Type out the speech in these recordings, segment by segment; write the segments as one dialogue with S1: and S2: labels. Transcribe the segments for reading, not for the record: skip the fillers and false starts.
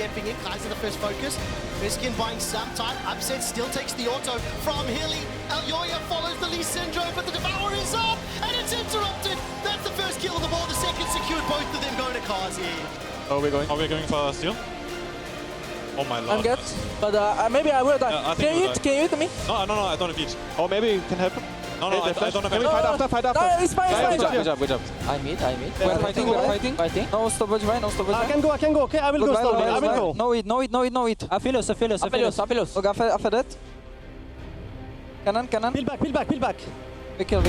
S1: stepping in. Kaiser the first focus. Nisqy buying some time. Upset still takes the auto from Hilly. Elyoya follows the Lee syndrome, but the Devourer is up, and it's interrupted. That's the first kill of the ball. The second secured, both of them going to Carzzy.
S2: Are we going for steal? Oh my lord.
S3: I'm good, but maybe I will die.
S2: Yeah,
S3: Can you hit me?
S2: No, I don't have eat.
S4: Or maybe it can happen.
S2: No, I don't have
S4: Maybe
S2: any.
S4: fight after.
S3: No, it's fine, it's fine.
S5: Good job. I mid.
S4: Yeah,
S5: We're fighting. No stoppage, right? No stoppage.
S4: I can go. Okay, I will go slowly. I will go.
S5: No it.
S3: Aphelios.
S5: Okay, after that. Kennen.
S4: Peel back.
S5: We kill.
S6: I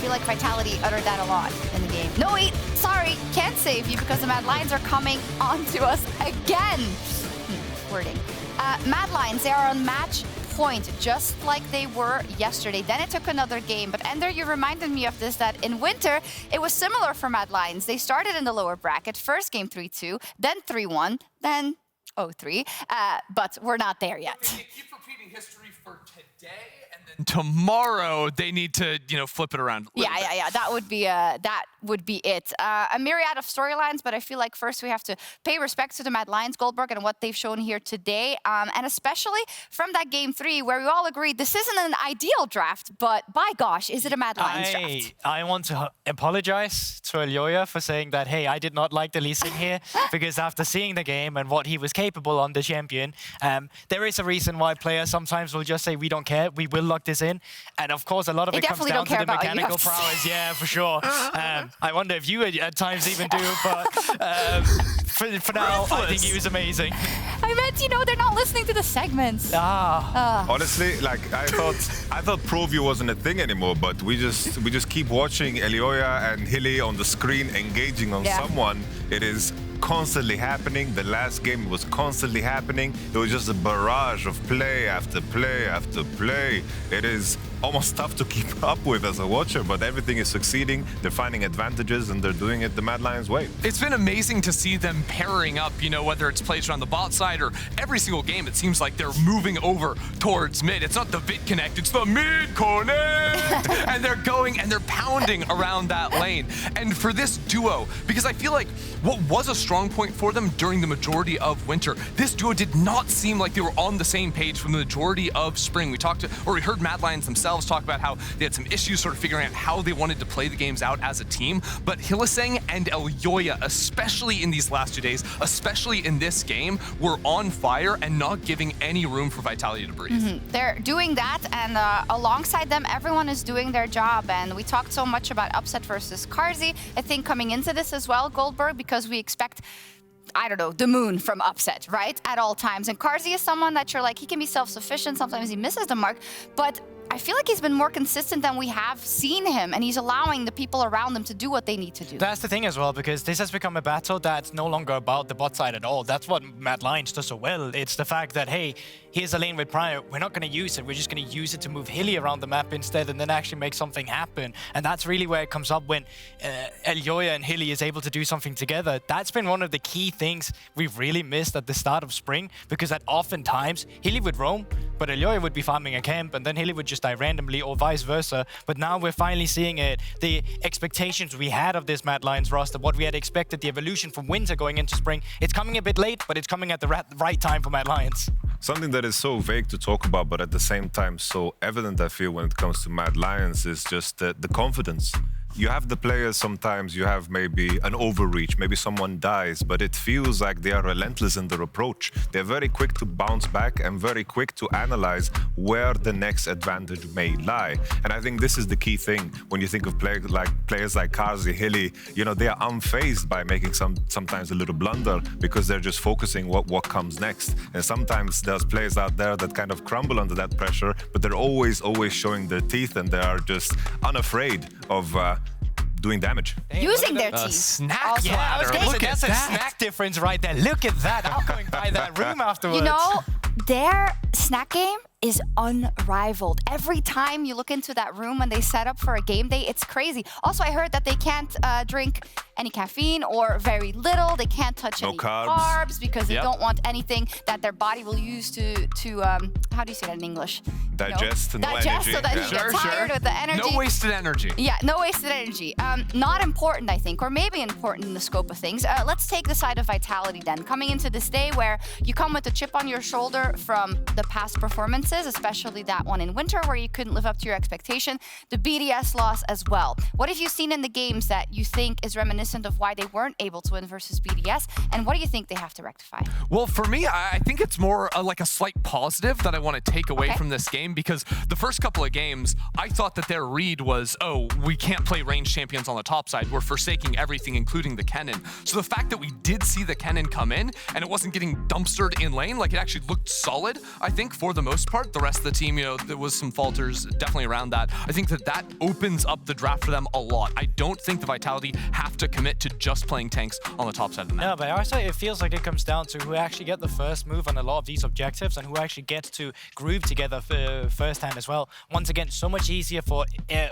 S6: feel like Vitality uttered that a lot in the game. No, wait, sorry, can't save you because the Mad Lions are coming onto us again. Wording. Mad Lions, they are on match point, just like they were yesterday. Then it took another game, but Ender, you reminded me of this, that in winter, it was similar for Mad Lions. They started in the lower bracket, first game 3-2, then 3-1, then 0-3, but we're not there yet.
S7: They keep repeating history for today, and then tomorrow they need to, flip it around.
S6: Yeah. That would be it. A myriad of storylines, but I feel like first we have to pay respect to the Mad Lions, Guldborg, and what they've shown here today, and especially from that game 3, where we all agreed this isn't an ideal draft, but by gosh, is it a Mad Lions draft?
S8: I want to apologize to Elyoya for saying that, hey, I did not like the Hylissang here, because after seeing the game and what he was capable on the champion, there is a reason why players sometimes will just say, we don't care, we will lock this in. And of course, a lot of it comes down to the mechanical prowess. Yeah, for sure. I wonder if you at times even do, but for now, I think he was amazing.
S6: I meant, they're not listening to the segments.
S9: Honestly, I thought Pro View wasn't a thing anymore, but we just keep watching Elyoya and Hilly on the screen engaging on someone. It is constantly happening. The last game was constantly happening. It was just a barrage of play after play after play. It is almost tough to keep up with as a watcher, but everything is succeeding. They're finding advantages and they're doing it the Mad Lions way.
S7: It's been amazing to see them pairing up, whether it's plays around the bot side or every single game, it seems like they're moving over towards mid. It's not the VIT connect, it's the mid connect! And they're going and they're pounding around that lane. And for this duo, because I feel like what was a strong point for them during the majority of winter, this duo did not seem like they were on the same page from the majority of spring. We heard Mad Lions themselves talk about how they had some issues sort of figuring out how they wanted to play the games out as a team, but Hylissang and Elyoya, especially in these last 2 days, especially in this game, were on fire and not giving any room for Vitality to breathe.
S6: They're doing that, and alongside them, everyone is doing their job, and we talked so much about Upset versus Carzzy, I think coming into this as well, Guldborg, because we expect the moon from Upset, right? At all times. And Carzzy is someone that you're like, he can be self-sufficient, sometimes he misses the mark, but I feel like he's been more consistent than we have seen him, and he's allowing the people around him to do what they need to do.
S8: That's the thing as well, because this has become a battle that's no longer about the bot side at all. That's what Mad Lions does so well. It's the fact that, hey, here's a lane with Prior. We're not going to use it. We're just going to use it to move Hilly around the map instead and then actually make something happen. And that's really where it comes up when Elyoya and Hilly is able to do something together. That's been one of the key things we've really missed at the start of spring, because that oftentimes Hilly would roam, but Elyoya would be farming a camp, and then Hilly would just die randomly, or vice versa. But now we're finally seeing it. The expectations we had of this Mad Lions roster, what we had expected, the evolution from winter going into spring, it's coming a bit late, but it's coming at the right time for Mad Lions.
S9: Something that is so vague to talk about, but at the same time so evident, I feel, when it comes to Mad Lions, is just the confidence. You have the players, sometimes you have maybe an overreach, maybe someone dies, but it feels like they are relentless in their approach. They're very quick to bounce back and very quick to analyze where the next advantage may lie. And I think this is the key thing when you think of players like Carzzy, Hilly, they are unfazed by making sometimes a little blunder, because they're just focusing what comes next. And sometimes there's players out there that kind of crumble under that pressure, but they're always showing their teeth, and they are just unafraid of doing damage.
S6: Using their teeth.
S8: Snack ladder. Look at that. Snack difference right there. Look at that. I'm going by that room afterwards.
S6: Their snack game is unrivaled. Every time you look into that room when they set up for a game day, it's crazy. Also, I heard that they can't drink any caffeine or very little. They can't touch any carbs because they don't want anything that their body will use to how do you say that in English?
S9: digest, no
S6: digest
S9: energy.
S6: so that he gets tired with the energy.
S7: No wasted energy.
S6: Yeah, no wasted energy. Not important, I think, or maybe important in the scope of things. Let's take the side of Vitality then. Coming into this day where you come with a chip on your shoulder from the past performances, especially that one in winter where you couldn't live up to your expectation, the BDS loss as well. What have you seen in the games that you think is reminiscent of why they weren't able to win versus BDS, and what do you think they have to rectify?
S7: Well, for me, I think it's more like a slight positive that I want to take away from this game, because the first couple of games, I thought that their read was, oh, we can't play range champions on the top side. We're forsaking everything, including the Kennen. So the fact that we did see the Kennen come in and it wasn't getting dumpstered in lane, like it actually looked solid, I think, for the most part. The rest of the team, you know, there was some falters definitely around that. I think that that opens up the draft for them a lot. I don't think the Vitality have to commit to just playing tanks on the top side of the map.
S8: No, but also it feels like it comes down to who actually get the first move on a lot of these objectives and who actually gets to groove together firsthand as well. Once again, so much easier for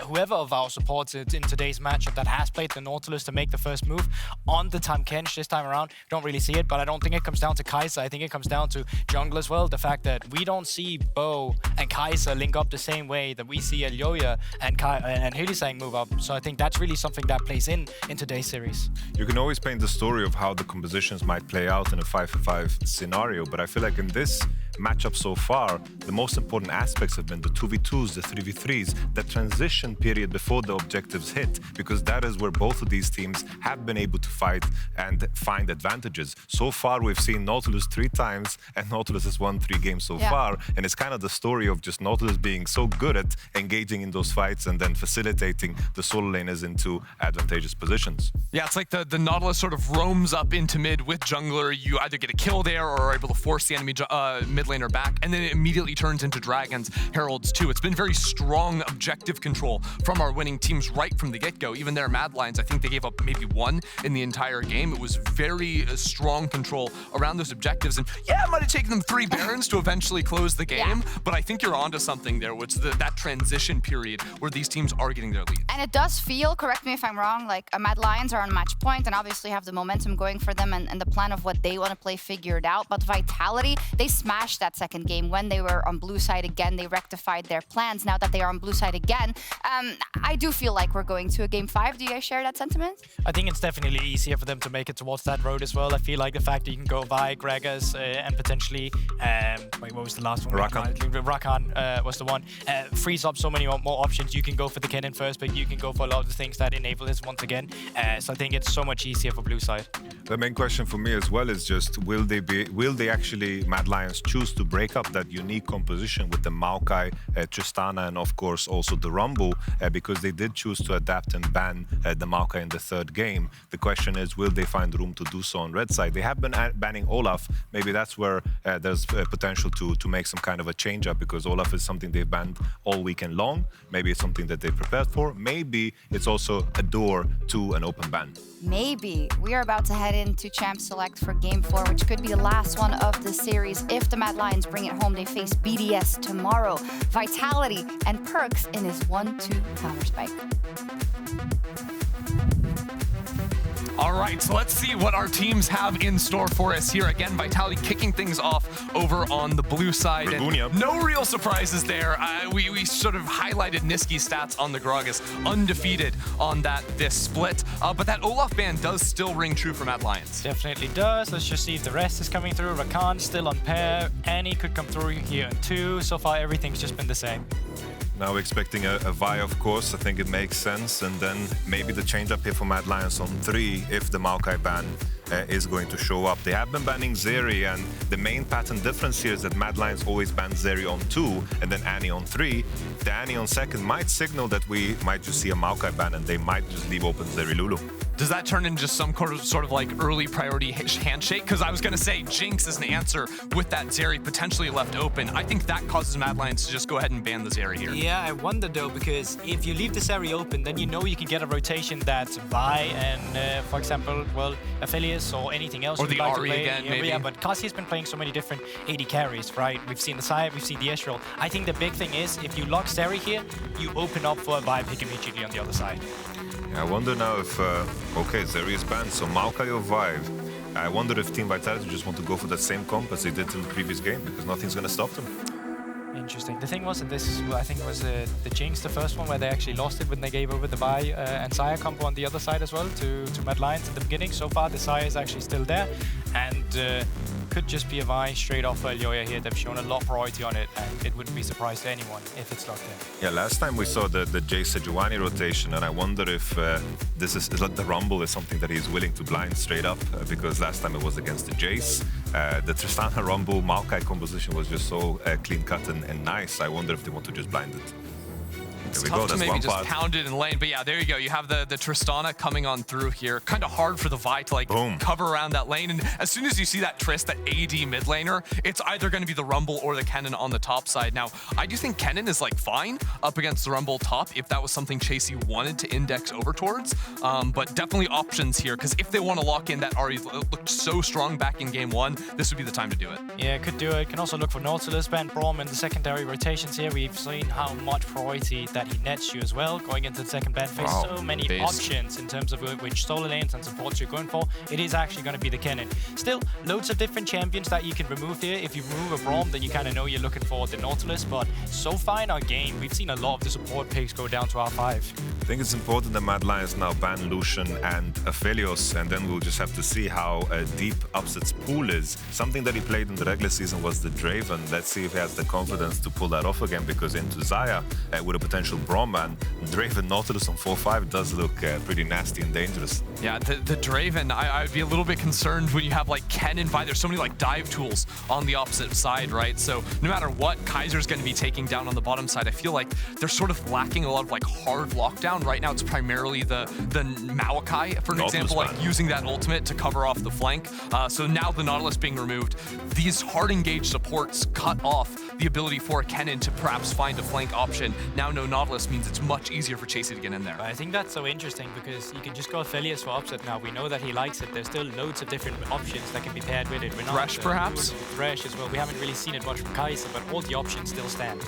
S8: whoever of our supports in today's matchup that has played the Nautilus to make the first move on the Tahm Kench this time around. Don't really see it, but I don't think it comes down to Kaiser. I think it comes down to jungle as well. The fact that we don't see Bo and Kaiser link up the same way that we see Elyoya and Hylissang move up. So I think that's really something that plays in today's series.
S9: You can always paint the story of how the compositions might play out in a 5v5 scenario, but I feel like in this matchup so far, the most important aspects have been the 2v2s, the 3v3s, the transition period before the objectives hit, because that is where both of these teams have been able to fight and find advantages. So far, we've seen Nautilus 3 times, and Nautilus has won 3 games so far, and it's kind of the story of just Nautilus being so good at engaging in those fights and then facilitating the solo laners into advantageous positions.
S7: Yeah, it's like the Nautilus sort of roams up into mid with jungler. You either get a kill there or are able to force the enemy mid laner back, and then it immediately turns into Dragons, Heralds too. It's been very strong objective control from our winning teams right from the get-go. Even their Mad Lions, I think they gave up maybe 1 in the entire game. It was very strong control around those objectives, and yeah, it might have taken them 3 Barons to eventually close the game, but I think you're onto something there, which is that transition period where these teams are getting their lead.
S6: And it does feel, correct me if I'm wrong, like Mad Lions are on match point and obviously have the momentum going for them and the plan of what they want to play figured out, but Vitality, they smashed that second game when they were on blue side again. They rectified their plans. Now that they are on blue side again, I do feel like we're going to a game 5. Do you guys share that sentiment?
S8: I think it's definitely easier for them to make it towards that road as well. I feel like the fact that you can go Vi, Gragas, and potentially, wait, what was the last one? Rakan was the one. Frees up so many more options. You can go for the Kennen first, but you can go for a lot of the things that enable this once again. So I think it's so much easier for blue side.
S9: The main question for me as well is just, will they actually, Mad Lions, choose to break up that unique composition with the Maokai, Tristana, and of course also the Rumble, because they did choose to adapt and ban the Maokai in the 3rd game. The question is, will they find room to do so on red side? They have been banning Olaf. Maybe that's where there's potential to make some kind of a change up, because Olaf is something they've banned all weekend long. Maybe it's something that they prepared for. Maybe it's also a door to an open ban.
S6: Maybe. We are about to head into Champ Select for Game 4, which could be the last one of the series. If the Mad Lions bring it home, they face BDS tomorrow. Vitality and Perkz in his 1-2 counter spike.
S7: All right, so let's see what our teams have in store for us here. Again, Vitality kicking things off over on the blue side. And no real surprises there. We sort of highlighted Nisqy's stats on the Gragas, undefeated on this split. But that Olaf ban does still ring true for Mad Lions.
S8: Definitely does. Let's just see if the rest is coming through. Rakan still on pair. Annie could come through here in 2. So far, everything's just been the same.
S9: Now we're expecting a Vi, of course. I think it makes sense. And then maybe the change up here for Mad Lions on 3 if the Maokai ban is going to show up. They have been banning Zeri, and the main pattern difference here is that Mad Lions always ban Zeri on 2 and then Annie on 3. The Annie on 2nd might signal that we might just see a Maokai ban and they might just leave open Zeri Lulu.
S7: Does that turn into some sort of like early priority handshake? Because I was going to say Jinx is an answer with that Zeri potentially left open. I think that causes Mad Lions to just go ahead and ban the Zeri here.
S8: Yeah, I wonder though, because if you leave the Zeri open, then you know you can get a rotation that's Vi and, for example, well, Aphelios or anything else.
S7: Or the Ahri again, maybe.
S8: Yeah, but Carzzy has been playing so many different AD carries, right? We've seen the Xayah, we've seen the Ezreal. I think the big thing is, if you lock Zeri here, you open up for a Vi pick immediately on the other side.
S9: I wonder now if, okay, Zeri is banned, so Maokai or Vive. I wonder if Team Vitality just want to go for that same comp as they did in the previous game, because nothing's going to stop them.
S8: Interesting. The thing was that this, I think, was the Jinx, the first one, where they actually lost it when they gave over the Vi and Xayah combo on the other side as well to Mad Lions at the beginning. So far, the Xayah is actually still there, and could just be a Vi straight off for Elyoya here. They've shown a lot of priority on it, and it wouldn't be surprised to anyone if it's locked in.
S9: Yeah, last time we saw the Jay Sejuani rotation, and I wonder if this is like the Rumble is something that he's willing to blind straight up, because last time it was against the Jace. The Tristana Rumble Maokai composition was just so clean cut and nice. I wonder if they want to just blind it.
S7: It's tough to maybe just pound it in lane, but yeah, there you go. You have the Tristana coming on through here. Kind of hard for the Vi to like cover around that lane, and as soon as you see that Trist, that AD mid laner, it's either going to be the Rumble or the Kennen on the top side. Now, I do think Kennen is like fine up against the Rumble top if that was something Chasy wanted to index over towards, but definitely options here, because if they want to lock in that Ahri looked so strong back in game one, this would be the time to do it.
S8: Yeah, could do it. Can also look for Nautilus, ban Braum in the secondary rotations here. We've seen how much priority that he nets you as well going into the second ban phase.
S7: Wow.
S8: So many options in terms of which solo lanes and supports you're going for. It is actually going to be the Kennen. Still, loads of different champions that you can remove here. If you remove a Braum, then you kind of know you're looking for the Nautilus, but so far in our game, we've seen a lot of the support picks go down to R5.
S9: I think it's important that Mad Lions now ban Lucian and Aphelios, and then we'll just have to see how deep Upset's pool is. Something that he played in the regular season was the Draven. Let's see if he has the confidence to pull that off again, because into Xayah with a potential Braum ban, Draven Nautilus on 4-5 does look pretty nasty and dangerous.
S7: Yeah, the Draven, I would be a little bit concerned when you have like Kennen Vi. There's so many like dive tools on the opposite side, right? So no matter what Kaiser's going to be taking down on the bottom side, I feel like they're sort of lacking a lot of like hard lockdown. Right now it's primarily the Maokai, for an example, like using that ultimate to cover off the flank. So now the Nautilus being removed, these hard engaged supports cut off the ability for a Kennen to perhaps find a flank option. Now no Nautilus means it's much easier for Chasy to get in there.
S8: I think that's so interesting, because you can just go Aphelios for Upset now. We know that he likes it. There's still loads of different options that can be paired with it.
S7: Thresh perhaps?
S8: Thresh as well. We haven't really seen it much from Kaiser, but all the options still stand.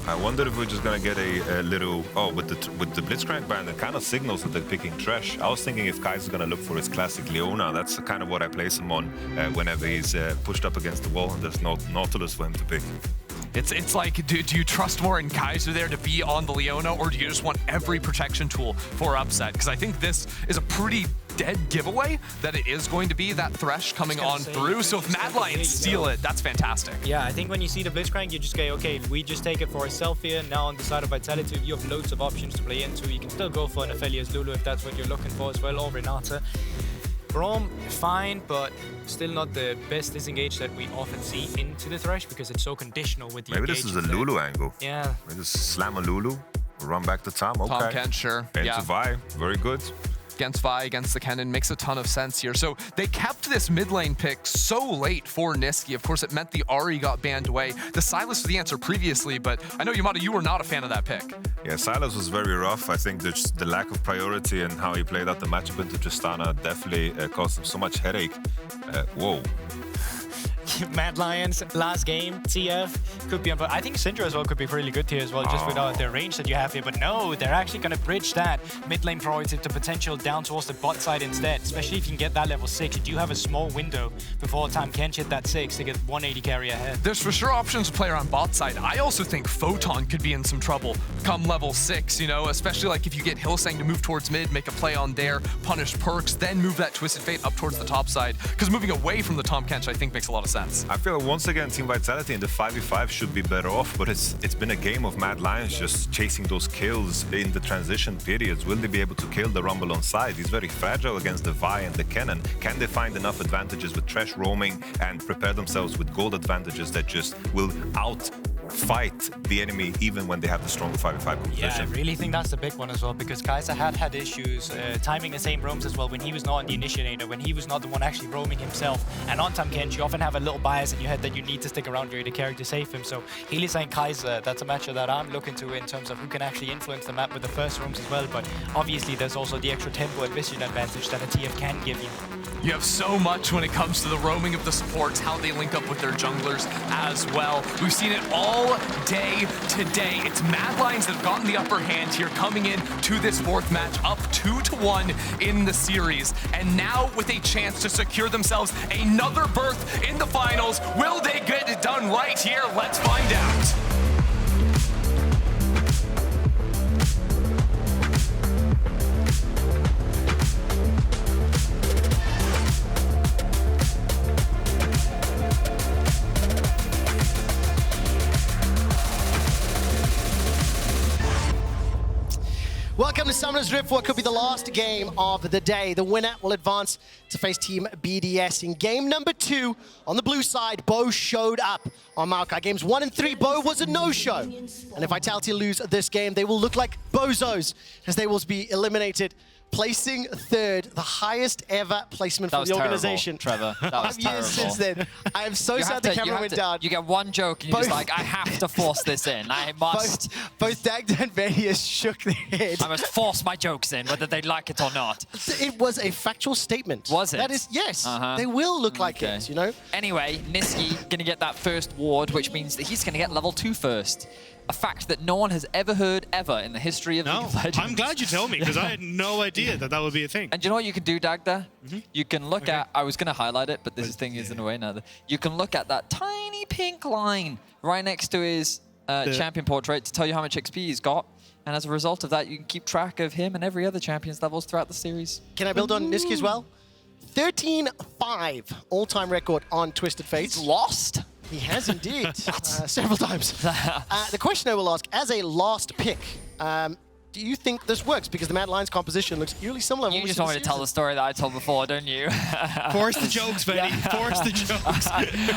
S9: I wonder if we're just gonna get a little with the Blitzcrank ban, it kind of signals that they're picking Thresh. I was thinking if Kaiser's gonna look for his classic Leona, that's kind of what I place him on whenever he's pushed up against the wall and there's no Nautilus for him to pick.
S7: It's like, do you trust more in Kaiser there to be on the Leona, or do you just want every protection tool for Upset? Because I think this is a pretty dead giveaway that it is going to be that Thresh coming on through. So if Mad Lions steal it, that's fantastic.
S8: Yeah, I think when you see the Blitzcrank, you just go, okay, we just take it for ourselves here. Now on the side of Vitality, you have loads of options to play into. You can still go for an Aphelios Lulu if that's what you're looking for as well, or Renata. Braum, fine, but still not the best disengage that we often see into the Thresh, because it's so conditional with the
S9: Maybe this is a Lulu angle.
S8: Yeah.
S9: Maybe just slam a Lulu, run back to Tahm. Okay.
S7: Tahm Kench, sure.
S9: Into Vi, very good.
S7: Against Vi, against the Kennen, makes a ton of sense here. So they kept this mid lane pick so late for Nisqy. Of course, it meant the Ahri got banned away. The Sylas was the answer previously, but I know, Yamato, you were not a fan of that pick.
S9: Yeah, Sylas was very rough. I think just the lack of priority and how he played out the matchup into Tristana definitely caused him so much headache. Whoa.
S8: Mad Lions, last game, TF, could be on. I think Syndra as well could be really good here as well, just without the range that you have here. But no, they're actually going to bridge that mid lane priority to potential down towards the bot side instead, especially if you can get that level 6. You do have a small window before Tahm Kench hit that 6 to get 180 carry ahead.
S7: There's for sure options to play around bot side. I also think Photon could be in some trouble come level 6, you know, especially like if you get Hylissang to move towards mid, make a play on there, punish Perkz, then move that Twisted Fate up towards the top side. Because moving away from the Tahm Kench, I think, makes a lot of sense.
S9: I feel like once again Team Vitality in the 5v5 should be better off, but it's been a game of Mad Lions just chasing those kills in the transition periods. Will they be able to kill the Rumble on side? He's very fragile against the Vi and the Kennen. Can they find enough advantages with Thresh roaming and prepare themselves with gold advantages that just will outfight the enemy even when they have the stronger 5v5 composition?
S8: Yeah, I really think that's the big one as well, because Kaiser had issues timing the same roams as well when he was not on the initiator, when he was not the one actually roaming himself. And on Tahm Kench, you often have a little bias in your head that you need to stick around your character to save him. So Hylissang Kaiser, that's a matchup that I'm looking to in terms of who can actually influence the map with the first roams as well. But obviously there's also the extra tempo and vision advantage that a TF can give you.
S7: You have so much when it comes to the roaming of the supports, how they link up with their junglers as well. We've seen it all day today. It's Mad Lions that have gotten the upper hand here, coming in to this fourth match, up 2-1 in the series. And now with a chance to secure themselves another berth in the finals. Will they get it done right here? Let's find out.
S1: Welcome to Summoner's Rift, what could be the last game of the day. The winner will advance to face Team BDS. In game number 2, on the blue side, Bo showed up on Maokai. Games 1 and 3, Bo was a no-show. And if Vitality lose this game, they will look like bozos, as they will be eliminated. Placing 3rd, the highest ever placement for the organization.
S10: Trevor. That was
S1: 5 years since then. I am so sad the camera went down.
S10: You get one joke and you're just like, I have to force this in. I must.
S1: Both Dagda and Vedius shook their head.
S10: I must force my jokes in, whether they like it or not.
S1: It was a factual statement.
S10: Was it?
S1: That is, yes. They will look like it, you know?
S10: Anyway, Nisqy gonna get that first ward, which means that he's gonna get level 2 first. A fact that no one has ever heard ever in the history of League of Legends.
S11: I'm glad you told me, because I had no idea that that would be a thing.
S10: And you know what you can do, Dagda? You can look at, I was going to highlight it, but this thing is in the way now. You can look at that tiny pink line right next to his champion portrait to tell you how much XP he's got. And as a result of that, you can keep track of him and every other champion's levels throughout the series.
S1: Can I build on Nisqy as well? 13-5 all-time record on Twisted Fates.
S10: He's lost?
S1: He has indeed, several times. The question I will ask, as a last pick, do you think this works? Because the Mad Lions composition looks eerily similar.
S10: You just want me to tell the story that I told before, don't you?
S11: Force the jokes, Vedi. Force the jokes.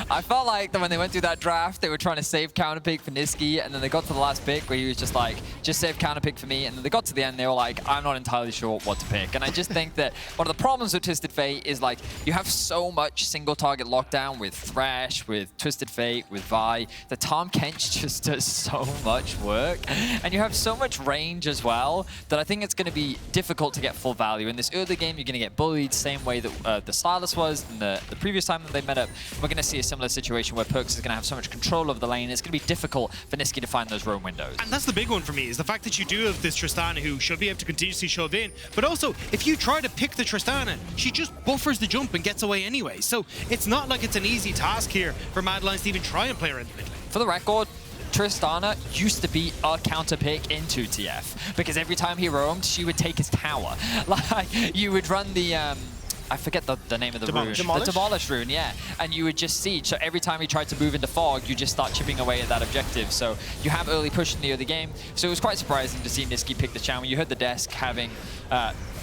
S10: I felt like that when they went through that draft, they were trying to save counter pick for Nisqy, and then they got to the last pick where he was just like, just save counter pick for me. And then they got to the end, they were like, I'm not entirely sure what to pick. And I just think that one of the problems with Twisted Fate is like, you have so much single target lockdown with Thresh, with Twisted Fate, with Vi. The Tahm Kench just does so much work. And you have so much range as well, that I think it's going to be difficult to get full value. In this early game, you're going to get bullied, same way that the Silas was in the previous time that they met up. We're going to see a similar situation where Perkz is going to have so much control over the lane. It's going to be difficult for Nisqy to find those roam windows.
S11: And that's the big one for me, is the fact that you do have this Tristana who should be able to continuously shove in, but also, if you try to pick the Tristana, she just buffers the jump and gets away anyway. So it's not like it's an easy task here for Mad Lions to even try and play her in the mid lane.
S10: For the record, Tristana used to be a counter pick into TF because every time he roamed, she would take his tower. Like, you would run the, I forget the name of the rune. The Demolish rune, yeah. And you would just siege. So every time he tried to move into Fog, you just start chipping away at that objective. So you have early push in the early game. So it was quite surprising to see Nisqy pick the champion. You heard the desk having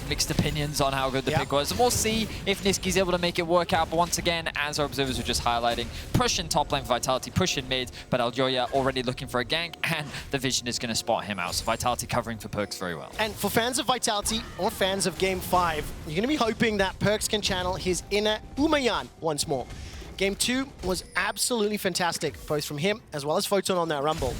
S10: mixed opinions on how good the pick was. And we'll see if Nisqy's able to make it work out. But once again, as our observers were just highlighting, push in top lane for Vitality, push in mid, but Elyoya already looking for a gank, and the Vision is going to spot him out. So Vitality covering for Perkz very well.
S1: And for fans of Vitality or fans of Game 5, you're going to be hoping that Perkz can channel his inner Umayan once more. Game 2 was absolutely fantastic, both from him as well as Photon on that Rumble.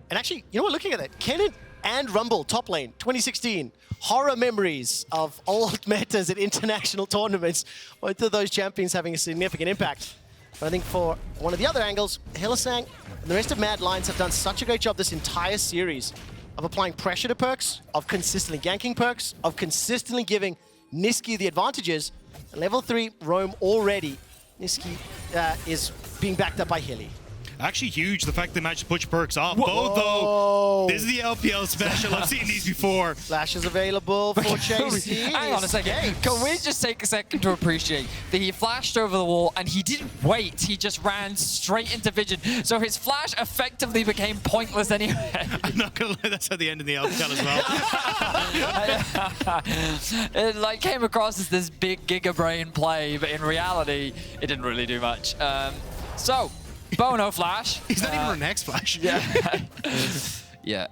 S1: And actually, you know what, looking at that, Kennen and Rumble top lane, 2016. Horror memories of old metas at international tournaments. Both of those champions having a significant impact. But I think for one of the other angles, Hylissang and the rest of Mad Lions have done such a great job this entire series of applying pressure to Perkz, of consistently ganking Perkz, of consistently giving Nisqy the advantages. And level 3 roam already. Nisqy is being backed up by Hilly.
S11: Actually huge, the fact they managed to push Perkz off. Both though, this is the LPL special. I've seen these before.
S1: Flash is available for Chasy.
S10: Hang on a second. Can we just take a second to appreciate that he flashed over the wall and he didn't wait. He just ran straight into Vision. So his flash effectively became pointless anyway.
S11: I'm not going to lie, that's how they end in the LPL
S10: as well. It like came across as this big Giga Brain play, but in reality, it didn't really do much. Bono flash.
S11: He's not even an X flash.
S10: Yeah. Yeah,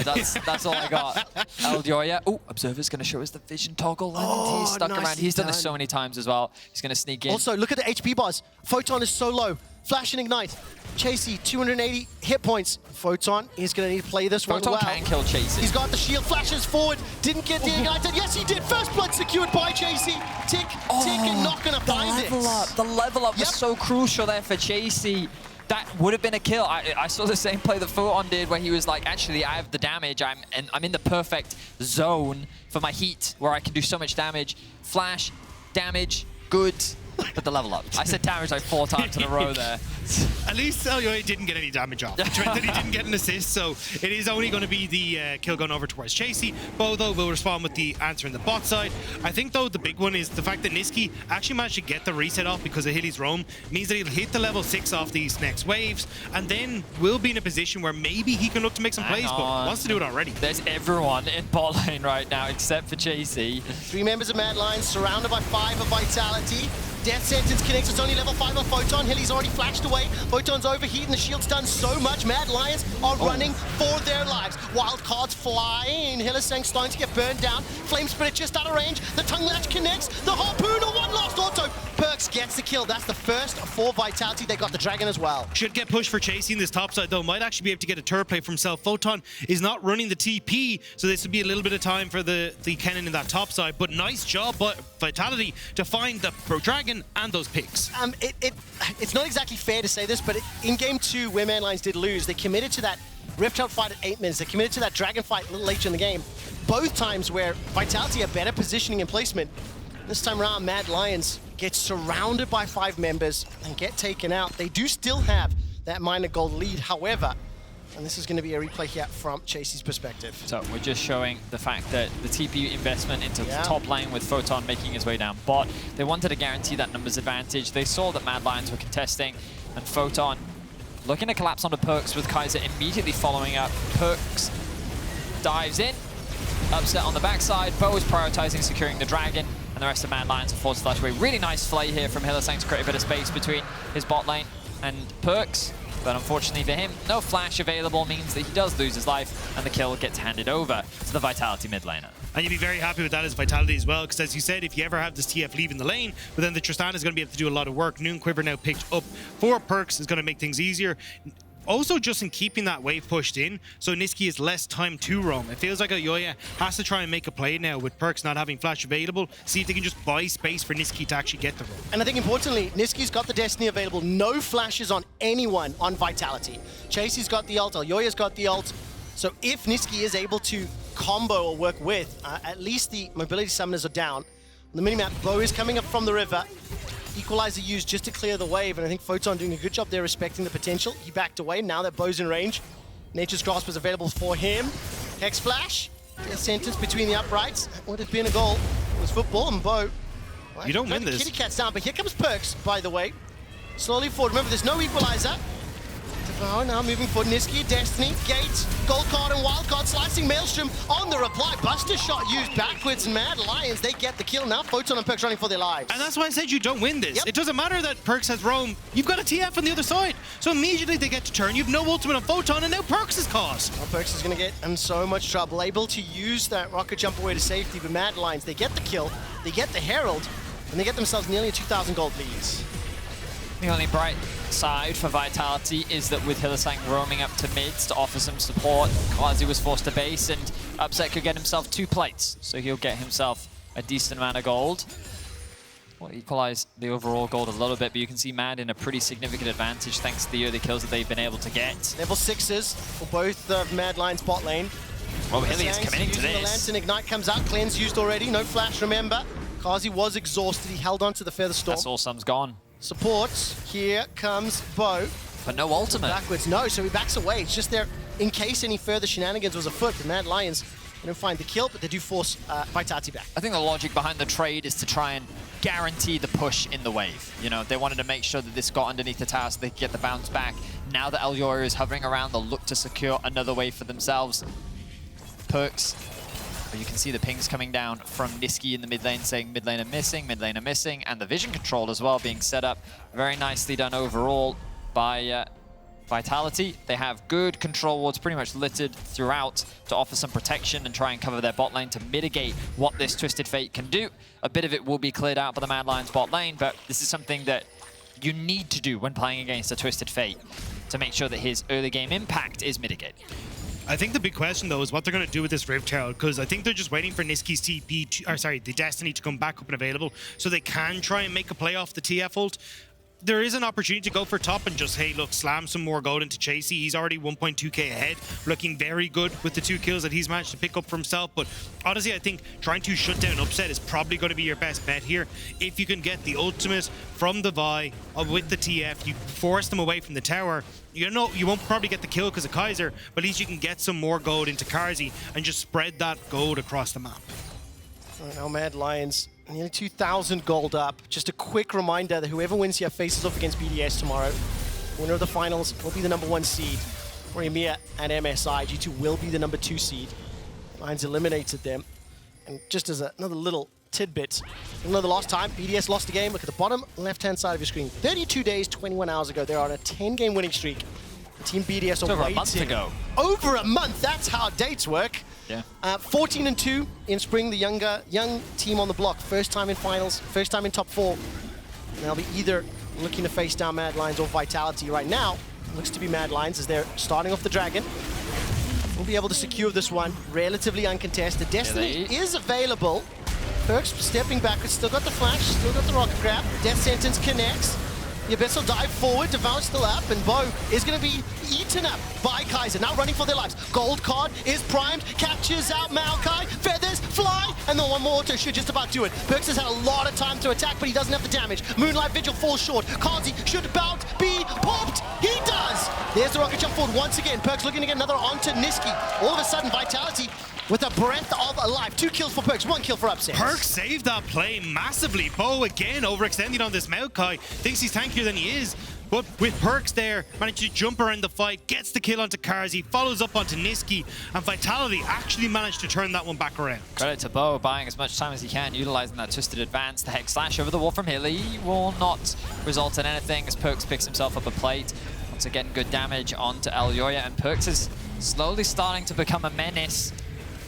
S10: that's all I got. Elyoya. Oh, Observer's going to show us the Vision toggle. And he's stuck around. He's done this so many times as well. He's going to sneak in.
S1: Also, look at the HP bars. Photon is so low. Flash and Ignite. Chasy, 280 hit points. Photon is going to need to play this one well.
S10: Photon can kill Chasy.
S1: He's got the shield, flashes forward, didn't get the Ignite. Yes, he did. First blood secured by Chasy. Tick, and not going to find it.
S10: The level up was so crucial there for Chasy. That would have been a kill. I saw the same play that Photon did where he was like, actually, I have the damage. I'm in the perfect zone for my heat where I can do so much damage. Flash, damage, good. But the level up. I said damage like 4 times in a row there.
S11: At least Elyoya didn't get any damage off, which meant that he didn't get an assist, so it is only going to be the kill going over towards Chasy. Bo, though, will respond with the answer in the bot side. I think, though, the big one is the fact that Nisqy actually managed to get the reset off because of Hilly's roam. Means that he'll hit the level 6 off these next waves, and then will be in a position where maybe he can look to make some plays, but wants to do it already.
S10: There's everyone in bot lane right now except for Chasy.
S1: 3 members of Mad Lions surrounded by 5 of Vitality. Death Sentence connects, it's only level 5 of Photon. Hilly's already flashed away. Photon's overheating, the shield's done so much. Mad Lions are running for their lives. Wild cards flying. Hylissang starting to get burned down. Flame Spirit just out of range. The Tongue Latch connects. The Harpooner, one last auto. Perkz gets the kill. That's the first for Vitality. They got the Dragon as well.
S11: Should get pushed for Chasing this top side, though. Might actually be able to get a turret play for himself. Photon is not running the TP, so this would be a little bit of time for the Kennen in that top side. But nice job by Vitality to find the Dragon and those picks.
S1: It's not exactly fair to say this, but in Game 2, where Mad Lions did lose, they committed to that Rift Out fight at 8 minutes. They committed to that Dragon fight a little later in the game. Both times where Vitality had better positioning and placement. This time around, Mad Lions get surrounded by 5 members and get taken out. They do still have that minor gold lead, however, and this is going to be a replay here from Chasy's perspective.
S10: So we're just showing the fact that the TP investment into the top lane with Photon making his way down bot. They wanted to guarantee that numbers advantage. They saw that Mad Lions were contesting, and Photon looking to collapse onto Perkz with Kaiser immediately following up. Perkz dives in, upset on the backside. Bo is prioritizing securing the Dragon, and the rest of Mad Lions are forced to flash away. Really nice play here from Hylissang to create a bit of space between his bot lane and Perkz. But unfortunately for him, no flash available means that he does lose his life, and the kill gets handed over to the Vitality mid laner.
S11: And you'd be very happy with that as Vitality as well, because as you said, if you ever have this TF leaving the lane, but then the Tristana is going to be able to do a lot of work. Noon Quiver now picked up for Perkz is going to make things easier. Also, just in keeping that wave pushed in, so Nisqy has less time to roam. It feels like Elyoya has to try and make a play now with Perkz not having flash available, see if they can just buy space for Nisqy to actually get the roam.
S1: And I think importantly, Nisqy's got the Destiny available. No flashes on anyone on Vitality. Chasy's got the ult, Elyoya's got the ult. So if Nisqy is able to combo or work with, at least the mobility summoners are down. On the minimap, Bo is coming up from the river. Equalizer used just to clear the wave, and I think Photon doing a good job there respecting the potential. He backed away, now that Bo's in range. Nature's Grasp is available for him. Hex Flash, a sentence between the uprights. That would have been a goal. It was football, and Bo. Right,
S11: you don't win this.
S1: Kitty Cat's down, but here comes Perkz, by the way. Slowly forward. Remember, there's no equalizer. Oh, now moving for Nisqy, Destiny, Gate, Gold Card and Wild Card, slicing Maelstrom on the reply. Buster shot used backwards, Mad Lions, they get the kill. Now Photon and Perkz running for their lives.
S11: And that's why I said you don't win this. Yep. It doesn't matter that Perkz has roam. You've got a TF on the other side. So immediately they get to turn. You've no ultimate on Photon, and now Perkz is caught.
S1: Well, Perkz is going to get in so much trouble. Able to use that rocket jump away to safety, but Mad Lions, they get the kill, they get the Herald, and they get themselves nearly a 2,000 gold lead.
S10: The only bright side for Vitality is that with Hylissang roaming up to mids to offer some support, Carzzy was forced to base, and Upset could get himself 2 plates, so he'll get himself a decent amount of gold. Will equalize the overall gold a little bit, but you can see Mad in a pretty significant advantage thanks to the early kills that they've been able to get.
S1: Level 6s for both Mad Lions bot lane.
S10: Well, Hilly is committing to
S1: this. The Lantern Ignite comes out, Cleanse used already, no flash, remember. Carzzy was exhausted, he held on to the Feather Storm.
S10: That's all sum's gone.
S1: Supports, here comes Bo.
S10: But no ultimate.
S1: Backwards, no, so he backs away. It's just there in case any further shenanigans was afoot. The Mad Lions, they don't find the kill, but they do force Vitality back.
S10: I think the logic behind the trade is to try and guarantee the push in the wave. You know, they wanted to make sure that this got underneath the tower so they could get the bounce back. Now that Elyoya is hovering around, they'll look to secure another wave for themselves. Perkz. But you can see the pings coming down from Nisqy in the mid lane saying mid laner missing, and the vision control as well being set up. Very nicely done overall by Vitality. They have good control wards pretty much littered throughout to offer some protection and try and cover their bot lane to mitigate what this Twisted Fate can do. A bit of it will be cleared out by the Mad Lions bot lane, but this is something that you need to do when playing against a Twisted Fate to make sure that his early game impact is mitigated.
S11: I think the big question, though, is what they're going to do with this Rift Herald, because I think they're just waiting for Nisqy's TP, the Destiny to come back up and available, so they can try and make a play off the TF ult. there is an opportunity to go for top and just, hey, look, slam some more gold into Chasy. He's already 1.2k ahead, looking very good with the 2 kills that he's managed to pick up for himself. But honestly, I think trying to shut down upset is probably going to be your best bet here. If you can get the ultimate from the Vi with the TF, you force them away from the tower. You know, you won't probably get the kill because of Kaiser, but at least you can get some more gold into Carzzy and just spread that gold across the map.
S1: Right now, Mad Lions, nearly 2,000 gold up. Just a quick reminder that whoever wins here faces off against BDS tomorrow. Winner of the finals will be the #1 seed for EMEA and MSI. G2 will be the #2 seed. Lions eliminated them. And just as another little tidbit, the last time BDS lost the game, look at the bottom left-hand side of your screen. 32 days, 21 hours ago, they're on a 10-game winning streak. Team BDS are
S10: over a month ago.
S1: Over a month, that's how dates work.
S10: Yeah.
S1: 14-2 in spring, the young team on the block. First time in finals, first time in top 4. And they'll be either looking to face down Mad Lions or Vitality. Right now, looks to be Mad Lions as they're starting off the Dragon. We'll be able to secure this one relatively uncontested. Destiny is available. Perkz stepping backwards, still got the flash, still got the rocket grab. Death Sentence connects. The Abyss will dive forward, Devour's still up, and Bo is going to be eaten up by Kaiser, now running for their lives. Gold card is primed, captures out Maokai, feathers fly, and the one more auto should just about do it. Perkz has had a lot of time to attack, but he doesn't have the damage. Moonlight Vigil falls short. Carzzy should about be popped. He does! There's the rocket jump forward once again. Perkz looking to get another onto Nisqy. All of a sudden, Vitality with a breath of alive. 2 kills for Perkz, 1 kill for Upset.
S11: Perkz saved that play massively. Bo again overextending on this Maokai. Thinks he's tankier than he is. But with Perkz there, managed to jump around the fight, gets the kill onto Carzzy, follows up onto Nisqy, and Vitality actually managed to turn that one back around.
S10: Credit to Bo, buying as much time as he can, utilizing that twisted advance. The Hex Slash over the wall from Hilly will not result in anything as Perkz picks himself up a plate. Once again, good damage onto Elyoya, and Perkz is slowly starting to become a menace.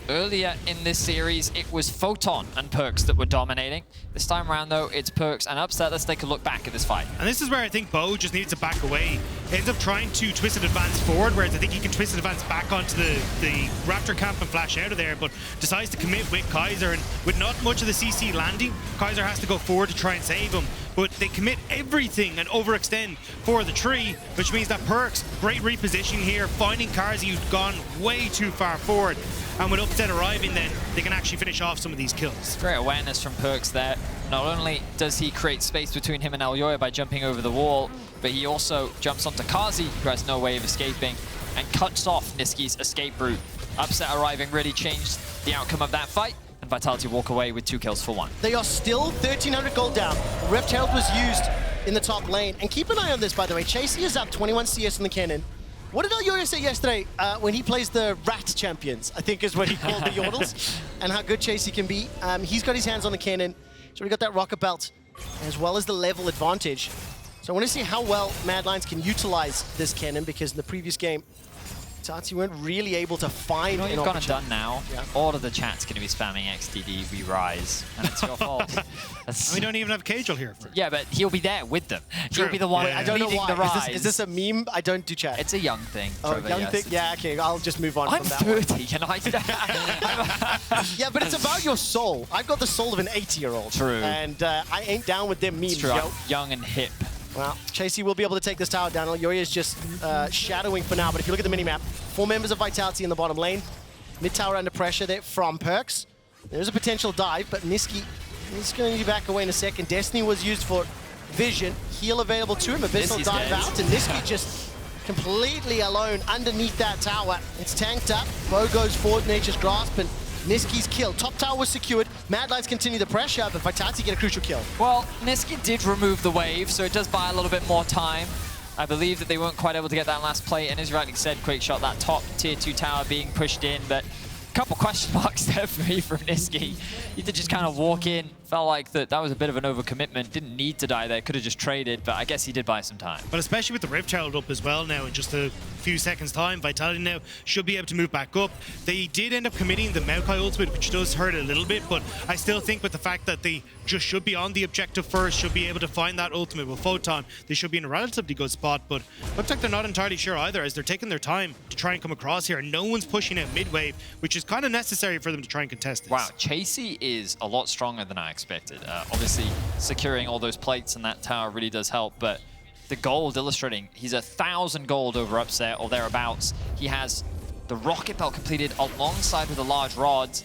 S10: Earlier in this series, it was Photon and Perkz that were dominating. This time around, though, it's Perkz and Upset. Let's take a look back at this fight.
S11: And this is where I think Bo just needs to back away. He ends up trying to twist and advance forward, whereas I think he can twist and advance back onto the Raptor camp and flash out of there, but decides to commit with Kaiser, and with not much of the CC landing, Kaiser has to go forward to try and save him. But they commit everything and overextend for the tree, which means that Perkz, great repositioning here, finding Carzzy who's gone way too far forward. And with Upset arriving then, they can actually finish off some of these kills.
S10: Great awareness from Perkz there. Not only does he create space between him and Elyoya by jumping over the wall, but he also jumps onto Carzzy, who has no way of escaping, and cuts off Nisqy's escape route. Upset arriving really changed the outcome of that fight, and Vitality walk away with 2 kills for 1.
S1: They are still 1,300 gold down. Rift Herald was used in the top lane. And keep an eye on this, by the way. Chasy is up 21 CS on the Kennen. What did Elyoya say yesterday when he plays the Rat Champions, I think is what he called the Yordles, and how good Chasy can be. He's got his hands on the Kennen, so we got that rocket belt, as well as the level advantage. So I want to see how well Mad Lions can utilize this Kennen, because in the previous game, Tati weren't really able to find
S10: what
S1: an
S10: you've gone and
S1: opportunity.
S10: done now? Yeah. All of the chat's going to be spamming XDD, we rise, and it's your fault.
S11: We don't even have Cagel here.
S10: Yeah, but he'll be there with them.
S11: True.
S10: He'll be the one
S1: I don't know
S10: leading
S1: why.
S10: the rise.
S1: Is this a meme? I don't do chat.
S10: It's a young thing.
S1: Oh,
S10: Trevor,
S1: young
S10: yes.
S1: thing? Yeah, okay, I'll just move on
S10: I'm
S1: from that
S10: 30, and I...
S1: Yeah, but it's about your soul. I've got the soul of an 80-year-old.
S10: True.
S1: And I ain't down with them memes,
S10: It's true.
S1: yo.
S10: I'm young and hip.
S1: Well, Chasy will be able to take this tower down. Elyoya is just shadowing for now, but if you look at the minimap, 4 members of Vitality in the bottom lane. Mid tower under pressure there from Perkz. There's a potential dive, but Nisqy is going to back away in a second. Destiny was used for vision. Heal available to him. Abyss will dive out, and Nisqy just completely alone underneath that tower. It's tanked up. Bo goes forward, Nature's Grasp, and Nisqy's killed. Top tower was secured. Mad Lions continue the pressure, but Vitality get a crucial kill.
S10: Well, Nisqy did remove the wave, so it does buy a little bit more time. I believe that they weren't quite able to get that last play, and as you rightly said, Quickshot, that top tier 2 tower being pushed in, but a couple question marks there for me from Nisqy. He did just kind of walk in, felt like that was a bit of an overcommitment, didn't need to die there, could have just traded, but I guess he did buy some time.
S11: But especially with the Rift Herald up as well now in just a few seconds time, Vitality now should be able to move back up. They did end up committing the Maokai ultimate, which does hurt a little bit, but I still think with the fact that they just should be on the objective first, should be able to find that ultimate with Photon, they should be in a relatively good spot, but looks like they're not entirely sure either, as they're taking their time to try and come across here. No one's pushing out mid-wave, which is is kind of necessary for them to try and contest this.
S10: Wow, Chasy is a lot stronger than I expected. Obviously, securing all those plates and that tower really does help, but the gold illustrating, he's 1,000 gold over upset or thereabouts. He has the rocket belt completed alongside with the large rods,